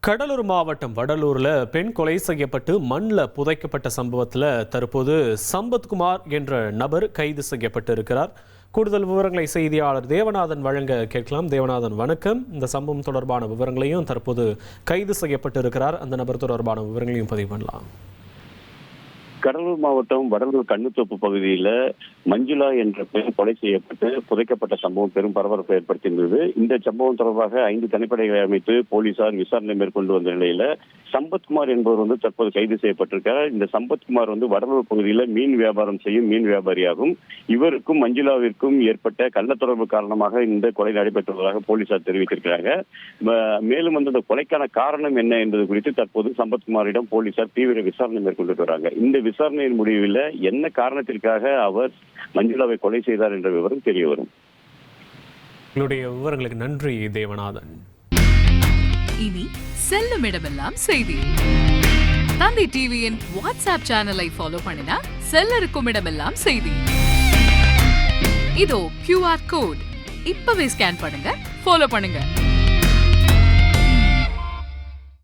கடலூர் மாவட்டம் வடலூரில் பெண் கொலை செய்யப்பட்டு மண்ணில் புதைக்கப்பட்ட சம்பவத்தில் தற்போது சம்பத்குமார் என்ற நபர் கைது செய்யப்பட்டு இருக்கிறார். கூடுதல் விவரங்களை செய்தியாளர் தேவநாதன் வழங்க கேட்கலாம். தேவநாதன், வணக்கம். இந்த சம்பவம் தொடர்பான விவரங்களையும் தற்போது கைது செய்யப்பட்டு இருக்கிறார் அந்த நபர் தொடர்பான விவரங்களையும் பதிவு பண்ணலாம். கடலூர் மாவட்டம் வடலூர் கண்ணுத்தோப்பு பகுதியில மஞ்சுளா என்ற பெண் கொலை செய்யப்பட்டு புதைக்கப்பட்ட சம்பவம் பெரும் பரபரப்பை ஏற்படுத்தியிருந்தது. இந்த சம்பவம் தொடர்பாக 5 தனிப்படைகளை அமைத்து போலீசார் விசாரணை மேற்கொண்டு வந்த நிலையில சம்பத்குமார் என்பவர் தற்போது கைது செய்யப்பட்டிருக்கிறார். இந்த சம்பத்குமார் வடலூர் பகுதியில மீன் வியாபாரம் செய்யும் மீன் வியாபாரியாகும். இவருக்கும் மஞ்சுளாவிற்கும் ஏற்பட்ட கள்ள தொடர்பு காரணமாக இந்த கொலை நடைபெற்றுள்ளதாக போலீசார் தெரிவித்திருக்கிறாங்க. மேலும் இந்த கொலைக்கான காரணம் என்ன என்பது குறித்து தற்போது சம்பத்குமாரிடம் போலீசார் தீவிர விசாரணை மேற்கொண்டு வராங்க. இந்த விசாரணையின் முடிவில் என்ன காரணத்திற்காக அவர் மஞ்சுளாவை கொலை செய்தார் என்ற விவரம் தெரிய வரும். உங்களுடைய விவரங்களுக்கு நன்றி தேவநாதன். இனி செல்லும் இடமெல்லாம் செய்தி. தந்தி டிவியின் வாட்ஸ்அப் சேனலை ஃபாலோ பண்ணினா செல்ல இருக்கும் இடமெல்லாம் செய்தி. இதோ QR கோட் இப்பவே ஸ்கேன் பண்ணுங்க, ஃபாலோ பண்ணுங்க.